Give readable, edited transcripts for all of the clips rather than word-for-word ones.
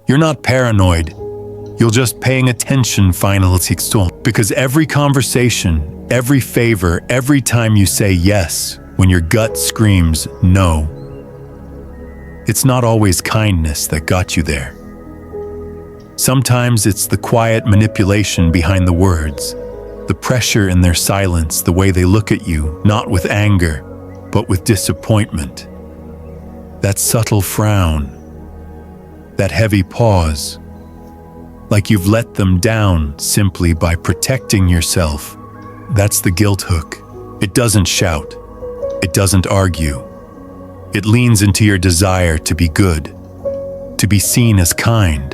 You're not paranoid. You're just paying attention finally, because every conversation, every favor, every time you say yes when your gut screams no, it's not always kindness that got you there. Sometimes it's the quiet manipulation behind the words, the pressure in their silence, the way they look at you, not with anger, but with disappointment. That subtle frown, that heavy pause, like you've let them down simply by protecting yourself. That's the guilt hook. It doesn't shout. It doesn't argue. It leans into your desire to be good, to be seen as kind,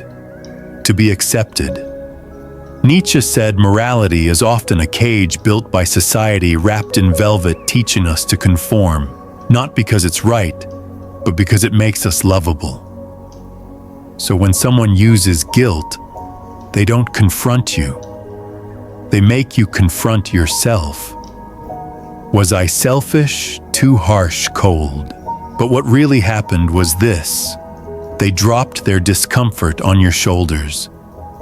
to be accepted. Nietzsche said morality is often a cage built by society wrapped in velvet, teaching us to conform, not because it's right, but because it makes us lovable. So when someone uses guilt, they don't confront you. They make you confront yourself. Was I selfish, too harsh, cold? But what really happened was this. They dropped their discomfort on your shoulders,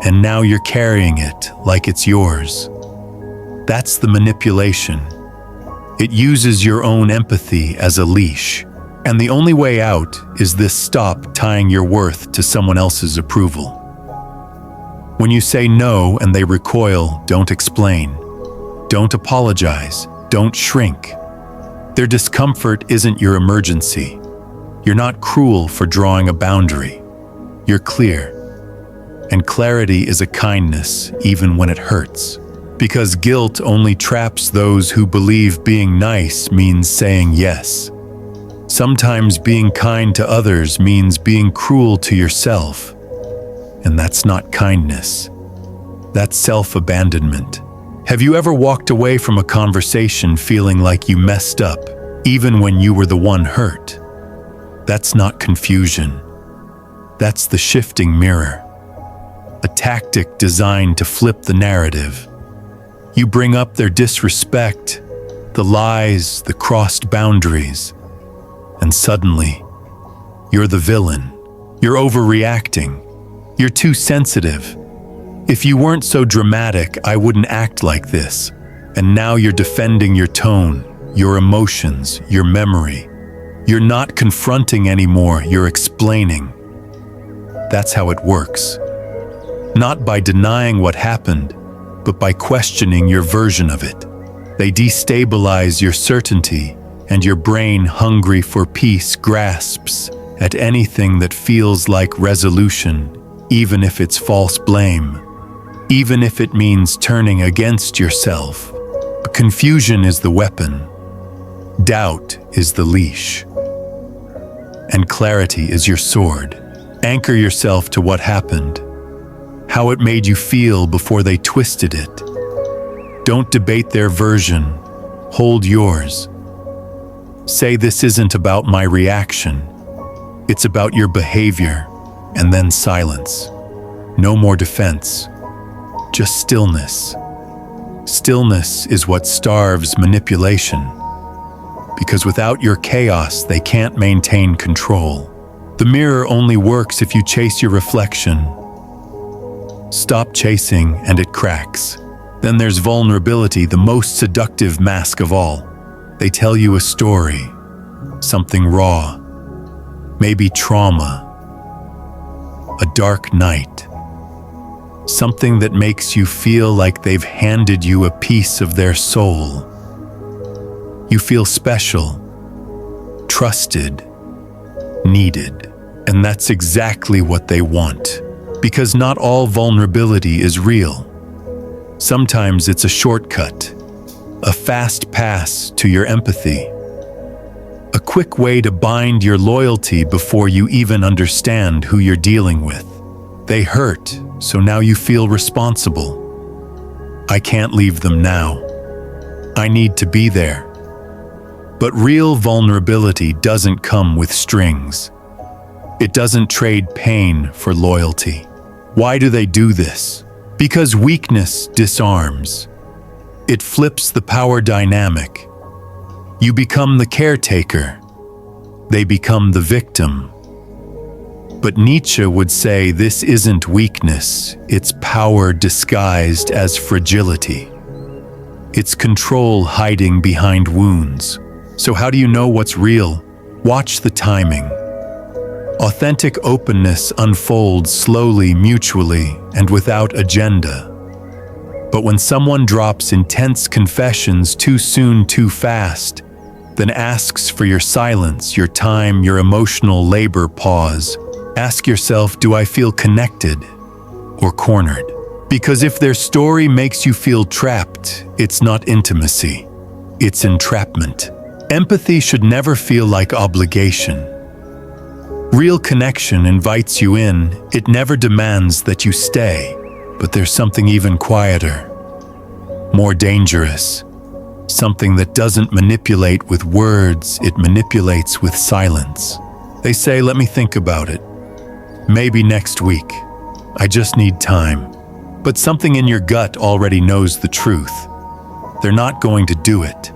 and now you're carrying it like it's yours. That's the manipulation. It uses your own empathy as a leash, and the only way out is this: stop tying your worth to someone else's approval. When you say no and they recoil, don't explain. Don't apologize. Don't shrink. Their discomfort isn't your emergency. You're not cruel for drawing a boundary. You're clear. And clarity is a kindness, even when it hurts. Because guilt only traps those who believe being nice means saying yes. Sometimes being kind to others means being cruel to yourself. And that's not kindness. That's self-abandonment. Have you ever walked away from a conversation feeling like you messed up, even when you were the one hurt? That's not confusion. That's the shifting mirror. A tactic designed to flip the narrative. You bring up their disrespect, the lies, the crossed boundaries, and suddenly, you're the villain. You're overreacting. You're too sensitive. If you weren't so dramatic, I wouldn't act like this. And now you're defending your tone, your emotions, your memory. You're not confronting anymore, you're explaining. That's how it works. Not by denying what happened, but by questioning your version of it. They destabilize your certainty, and your brain, hungry for peace, grasps at anything that feels like resolution, even if it's false blame, even if it means turning against yourself. Confusion is the weapon. Doubt is the leash. And clarity is your sword. Anchor yourself to what happened, how it made you feel before they twisted it. Don't debate their version. Hold yours. Say, this isn't about my reaction. It's about your behavior, and then silence. No more defense. Just stillness. Stillness is what starves manipulation. Because without your chaos, they can't maintain control. The mirror only works if you chase your reflection. Stop chasing and it cracks. Then there's vulnerability, the most seductive mask of all. They tell you a story, something raw, maybe trauma, a dark night, something that makes you feel like they've handed you a piece of their soul. You feel special, trusted, needed, and that's exactly what they want. Because not all vulnerability is real. Sometimes it's a shortcut, a fast pass to your empathy, a quick way to bind your loyalty before you even understand who you're dealing with. They hurt, so now you feel responsible. I can't leave them now. I need to be there. But real vulnerability doesn't come with strings. It doesn't trade pain for loyalty. Why do they do this? Because weakness disarms. It flips the power dynamic. You become the caretaker. They become the victim. But Nietzsche would say this isn't weakness, it's power disguised as fragility. It's control hiding behind wounds. So how do you know what's real? Watch the timing. Authentic openness unfolds slowly, mutually, and without agenda. But when someone drops intense confessions too soon, too fast, then asks for your silence, your time, your emotional labor, pause. Ask yourself, do I feel connected or cornered? Because if their story makes you feel trapped, it's not intimacy, it's entrapment. Empathy should never feel like obligation. Real connection invites you in, it never demands that you stay. But there's something even quieter, more dangerous, something that doesn't manipulate with words, it manipulates with silence. They say, let me think about it. Maybe next week. I just need time. But something in your gut already knows the truth. They're not going to do it.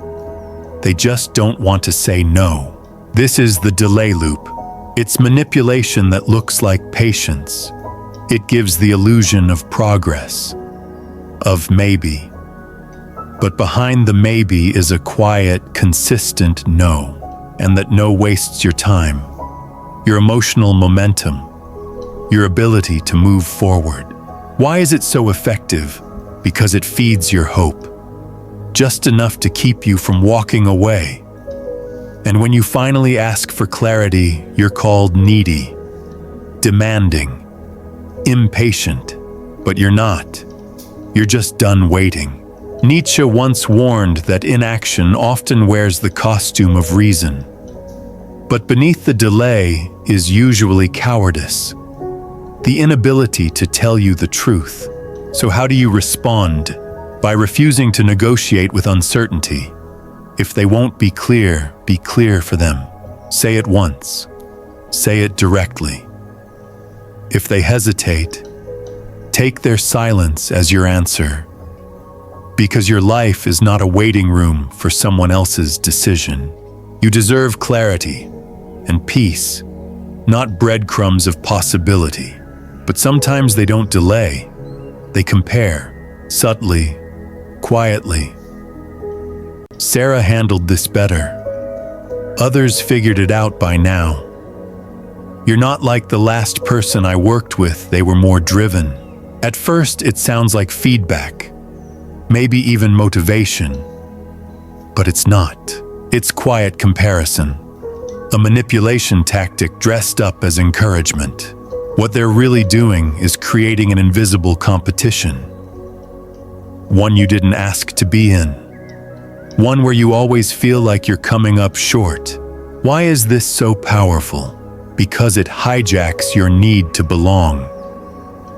They just don't want to say no. This is the delay loop. It's manipulation that looks like patience. It gives the illusion of progress, of maybe. But behind the maybe is a quiet, consistent no, and that no wastes your time, your emotional momentum, your ability to move forward. Why is it so effective? Because it feeds your hope, just enough to keep you from walking away. And when you finally ask for clarity, you're called needy, demanding, impatient. But you're not. You're just done waiting. Nietzsche once warned that inaction often wears the costume of reason. But beneath the delay is usually cowardice, the inability to tell you the truth. So how do you respond? By refusing to negotiate with uncertainty. If they won't be clear for them. Say it once. Say it directly. If they hesitate, take their silence as your answer. Because your life is not a waiting room for someone else's decision. You deserve clarity and peace, not breadcrumbs of possibility. But sometimes they don't delay. They compare, subtly, quietly. Sarah handled this better. Others figured it out by now. You're not like the last person I worked with, they were more driven. At first, it sounds like feedback, maybe even motivation. But it's not. It's quiet comparison, a manipulation tactic dressed up as encouragement. What they're really doing is creating an invisible competition. One you didn't ask to be in. One where you always feel like you're coming up short. Why is this so powerful? Because it hijacks your need to belong.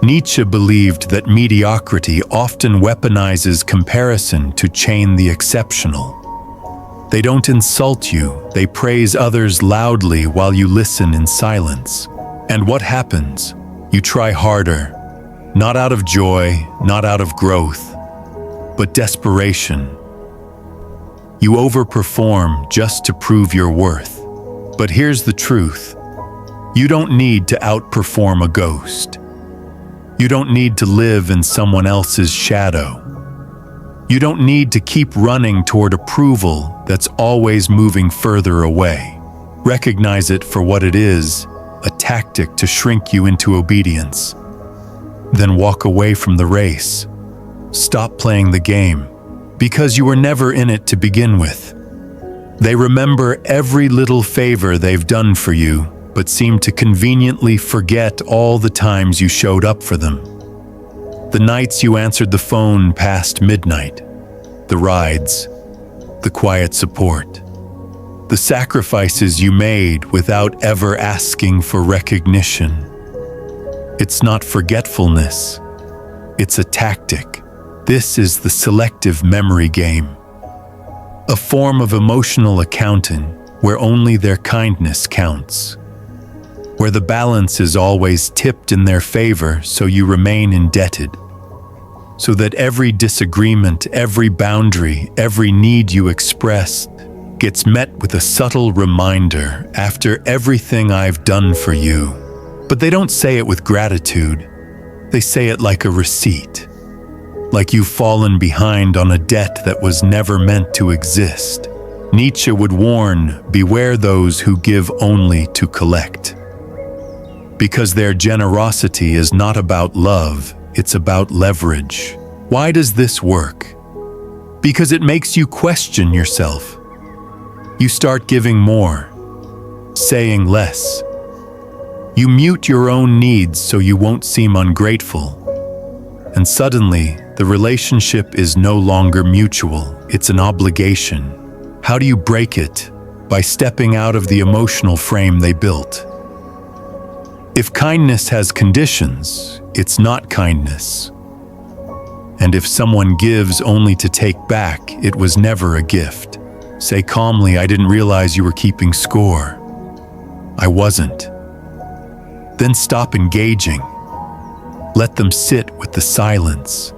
Nietzsche believed that mediocrity often weaponizes comparison to chain the exceptional. They don't insult you, they praise others loudly while you listen in silence. And what happens? You try harder, not out of joy, not out of growth, but desperation. You overperform just to prove your worth. But here's the truth. You don't need to outperform a ghost. You don't need to live in someone else's shadow. You don't need to keep running toward approval that's always moving further away. Recognize it for what it is, a tactic to shrink you into obedience. Then walk away from the race. Stop playing the game, because you were never in it to begin with. They remember every little favor they've done for you, but seem to conveniently forget all the times you showed up for them. The nights you answered the phone past midnight, the rides, the quiet support, the sacrifices you made without ever asking for recognition. It's not forgetfulness, it's a tactic. This is the selective memory game, a form of emotional accounting where only their kindness counts, where the balance is always tipped in their favor so you remain indebted, so that every disagreement, every boundary, every need you expressed gets met with a subtle reminder, after everything I've done for you, But they don't say it with gratitude. They say it like a receipt. Like you've fallen behind on a debt that was never meant to exist. Nietzsche would warn, beware those who give only to collect. Because their generosity is not about love, it's about leverage. Why does this work? Because it makes you question yourself. You start giving more, saying less. You mute your own needs so you won't seem ungrateful. And suddenly, the relationship is no longer mutual, it's an obligation. How do you break it? By stepping out of the emotional frame they built. If kindness has conditions, it's not kindness. And if someone gives only to take back, it was never a gift. Say calmly, I didn't realize you were keeping score. I wasn't. Then stop engaging. Let them sit with the silence.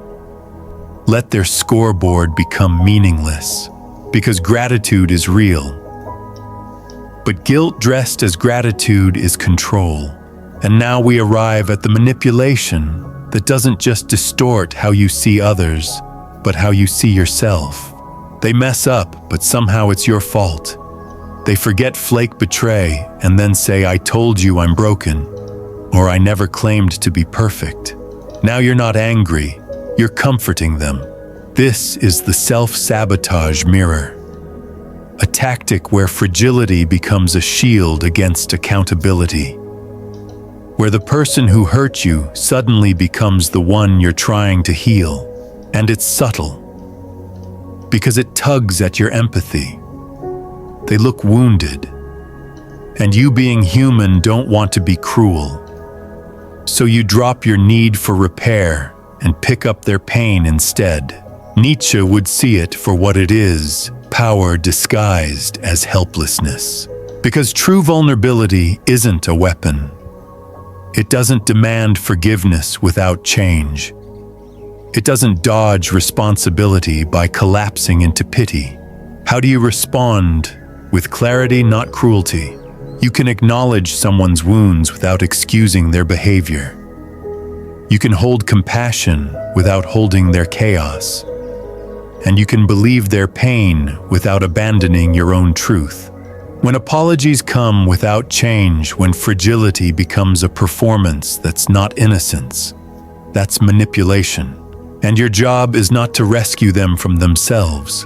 Let their scoreboard become meaningless, because gratitude is real. But guilt dressed as gratitude is control. And now we arrive at the manipulation that doesn't just distort how you see others, but how you see yourself. They mess up, but somehow it's your fault. They forget, flake, betray, and then say, I told you I'm broken, or I never claimed to be perfect. Now you're not angry, you're comforting them. This is the self-sabotage mirror. A tactic where fragility becomes a shield against accountability. Where the person who hurt you suddenly becomes the one you're trying to heal. And it's subtle. Because it tugs at your empathy. They look wounded. And you, being human, don't want to be cruel. So you drop your need for repair and pick up their pain instead. Nietzsche would see it for what it is, power disguised as helplessness. Because true vulnerability isn't a weapon. It doesn't demand forgiveness without change. It doesn't dodge responsibility by collapsing into pity. How do you respond? With clarity, not cruelty. You can acknowledge someone's wounds without excusing their behavior. You can hold compassion without holding their chaos. And you can believe their pain without abandoning your own truth. When apologies come without change, when fragility becomes a performance that's not innocence, that's manipulation. And your job is not to rescue them from themselves.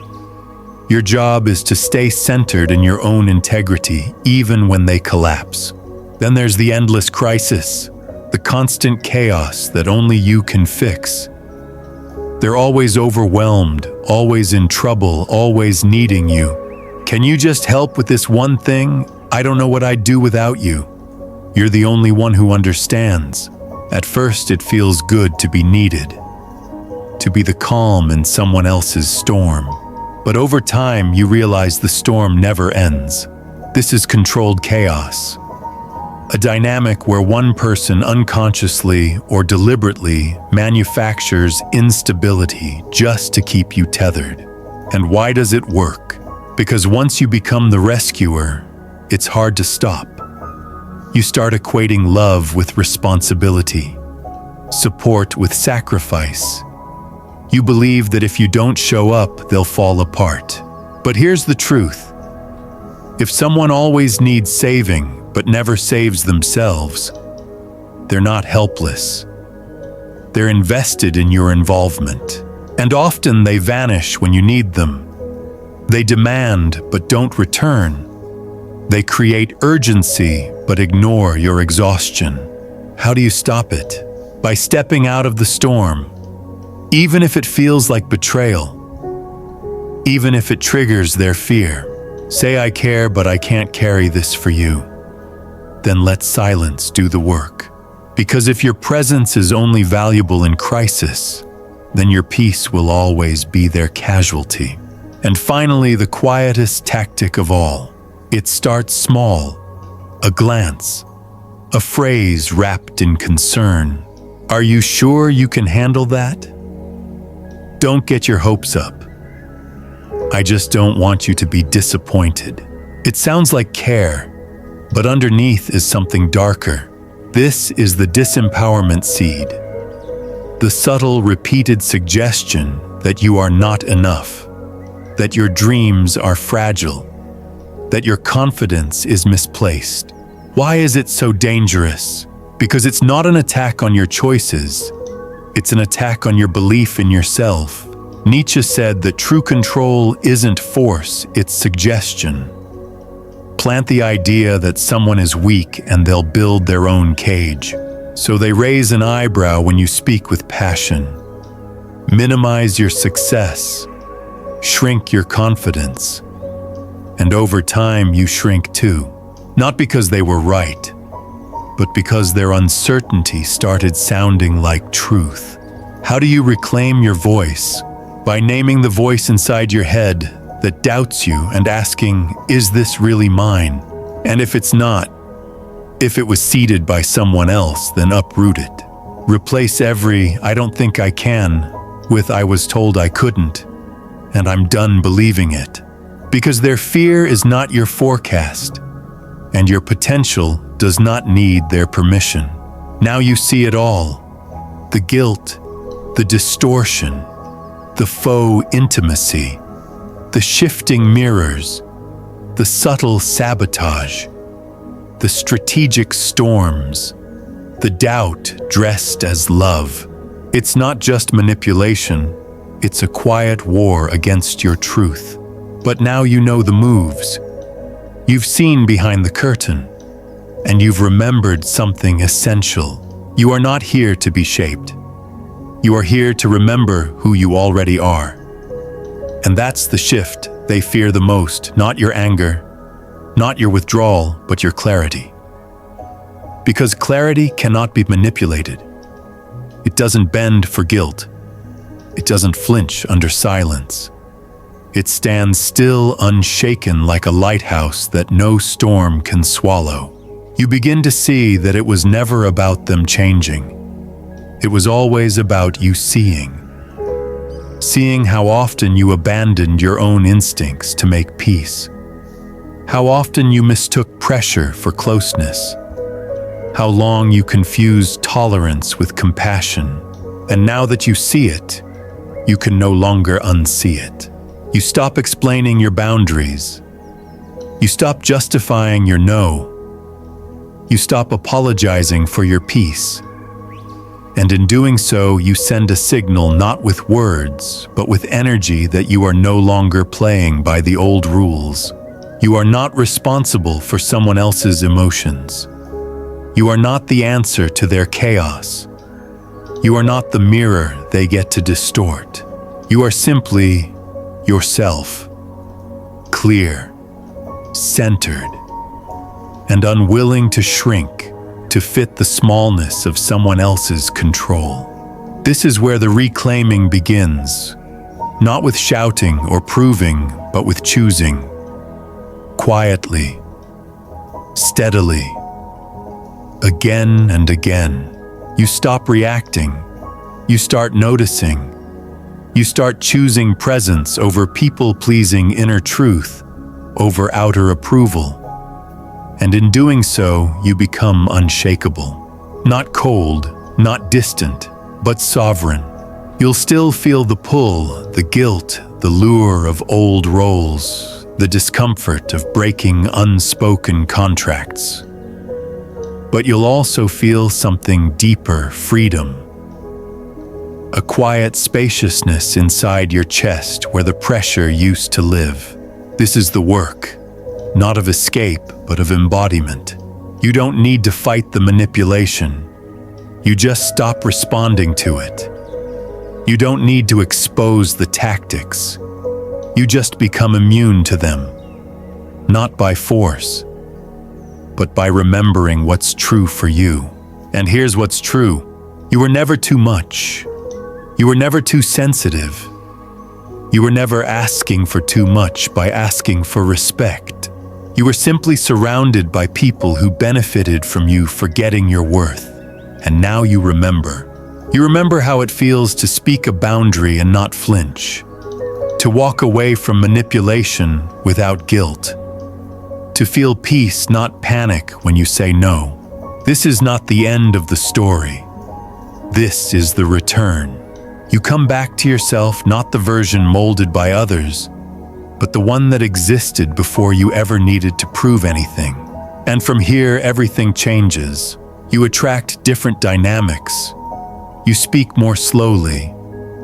Your job is to stay centered in your own integrity, even when they collapse. Then there's the endless crisis, the constant chaos that only you can fix. They're always overwhelmed, always in trouble, always needing you. Can you just help with this one thing? I don't know what I'd do without you. You're the only one who understands. At first, it feels good to be needed, to be the calm in someone else's storm. But over time, you realize the storm never ends. This is controlled chaos. A dynamic where one person unconsciously or deliberately manufactures instability just to keep you tethered. And why does it work? Because once you become the rescuer, it's hard to stop. You start equating love with responsibility, support with sacrifice. You believe that if you don't show up, they'll fall apart. But here's the truth. If someone always needs saving but never saves themselves, they're not helpless. They're invested in your involvement. And often they vanish when you need them. They demand but don't return. They create urgency but ignore your exhaustion. How do you stop it? By stepping out of the storm. Even if it feels like betrayal, even if it triggers their fear. Say, I care, but I can't carry this for you. Then let silence do the work. Because if your presence is only valuable in crisis, then your peace will always be their casualty. And finally, the quietest tactic of all. It starts small. A glance, a phrase wrapped in concern. Are you sure you can handle that? Don't get your hopes up. I just don't want you to be disappointed. It sounds like care, but underneath is something darker. This is the disempowerment seed, the subtle, repeated suggestion that you are not enough, that your dreams are fragile, that your confidence is misplaced. Why is it so dangerous? Because it's not an attack on your choices, it's an attack on your belief in yourself. Nietzsche said that true control isn't force, it's suggestion. Plant the idea that someone is weak and they'll build their own cage. So they raise an eyebrow when you speak with passion. Minimize your success. Shrink your confidence. And over time, you shrink too. Not because they were right, but because their uncertainty started sounding like truth. How do you reclaim your voice? By naming the voice inside your head that doubts you and asking, is this really mine? And if it's not, if it was seeded by someone else, then uproot it. Replace every "I don't think I can" with "I was told I couldn't, and I'm done believing it." Because their fear is not your forecast, and your potential does not need their permission. Now you see it all. The guilt, the distortion, the faux intimacy, the shifting mirrors, the subtle sabotage, the strategic storms, the doubt dressed as love. It's not just manipulation, it's a quiet war against your truth. But now you know the moves. You've seen behind the curtain, and you've remembered something essential. You are not here to be shaped. You are here to remember who you already are. And that's the shift they fear the most, not your anger, not your withdrawal, but your clarity. Because clarity cannot be manipulated. It doesn't bend for guilt. It doesn't flinch under silence. It stands still, unshaken, like a lighthouse that no storm can swallow. You begin to see that it was never about them changing. It was always about you seeing. Seeing how often you abandoned your own instincts to make peace. How often you mistook pressure for closeness. How long you confused tolerance with compassion. And now that you see it, you can no longer unsee it. You stop explaining your boundaries. You stop justifying your no. You stop apologizing for your peace. And in doing so, you send a signal not with words, but with energy that you are no longer playing by the old rules. You are not responsible for someone else's emotions. You are not the answer to their chaos. You are not the mirror they get to distort. You are simply yourself, clear, centered, and unwilling to shrink to fit the smallness of someone else's control. This is where the reclaiming begins, not with shouting or proving, but with choosing. Quietly, steadily, again and again. You stop reacting. You start noticing. You start choosing presence over people-pleasing inner truth, over outer approval. And in doing so, you become unshakable. Not cold, not distant, but sovereign. You'll still feel the pull, the guilt, the lure of old roles, the discomfort of breaking unspoken contracts. But you'll also feel something deeper, freedom. A quiet spaciousness inside your chest where the pressure used to live. This is the work, not of escape, but of embodiment. You don't need to fight the manipulation. You just stop responding to it. You don't need to expose the tactics. You just become immune to them. Not by force, but by remembering what's true for you. And here's what's true. You were never too much. You were never too sensitive. You were never asking for too much by asking for respect. You were simply surrounded by people who benefited from you forgetting your worth. And now you remember. You remember how it feels to speak a boundary and not flinch. To walk away from manipulation without guilt. To feel peace, not panic, when you say no. This is not the end of the story. This is the return. You come back to yourself, not the version molded by others, but the one that existed before you ever needed to prove anything. And from here, everything changes. You attract different dynamics. You speak more slowly.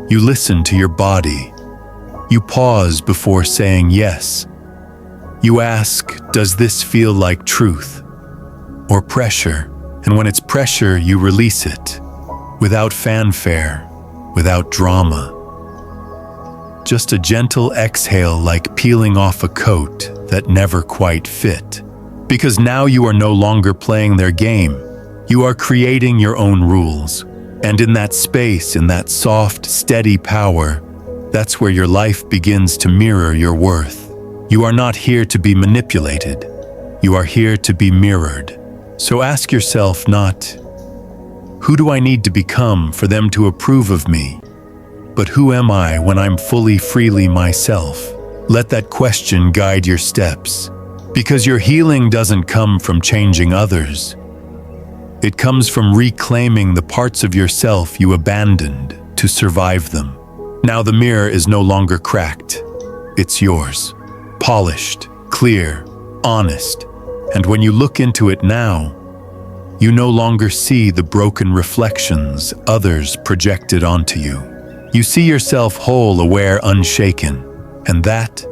You listen to your body. You pause before saying yes. You ask, does this feel like truth or pressure? And when it's pressure, you release it, without fanfare, without drama. Just a gentle exhale, like peeling off a coat that never quite fit. Because now you are no longer playing their game. You are creating your own rules. And in that space, in that soft, steady power, that's where your life begins to mirror your worth. You are not here to be manipulated. You are here to be mirrored. So ask yourself not, who do I need to become for them to approve of me? But who am I when I'm freely myself? Let that question guide your steps. Because your healing doesn't come from changing others. It comes from reclaiming the parts of yourself you abandoned to survive them. Now the mirror is no longer cracked. It's yours. Polished, clear, honest. And when you look into it now, you no longer see the broken reflections others projected onto you. You see yourself whole, aware, unshaken. And that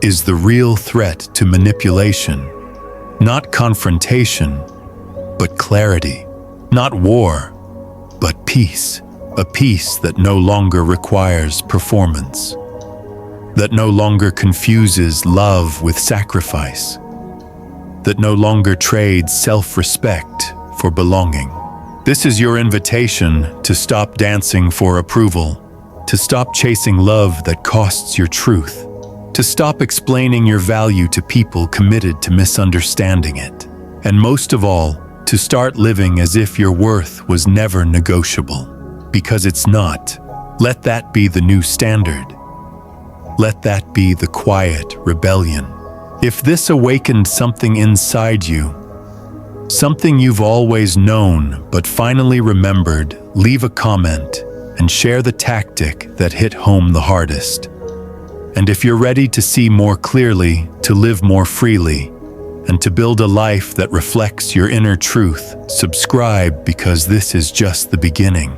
is the real threat to manipulation. Not confrontation, but clarity. Not war, but peace. A peace that no longer requires performance. That no longer confuses love with sacrifice. That no longer trades self-respect for belonging. This is your invitation to stop dancing for approval, to stop chasing love that costs your truth, to stop explaining your value to people committed to misunderstanding it, and most of all, to start living as if your worth was never negotiable, because it's not. Let that be the new standard. Let that be the quiet rebellion. If this awakened something inside you, something you've always known but finally remembered, leave a comment and share the tactic that hit home the hardest. And if you're ready to see more clearly, to live more freely, and to build a life that reflects your inner truth, subscribe, because this is just the beginning.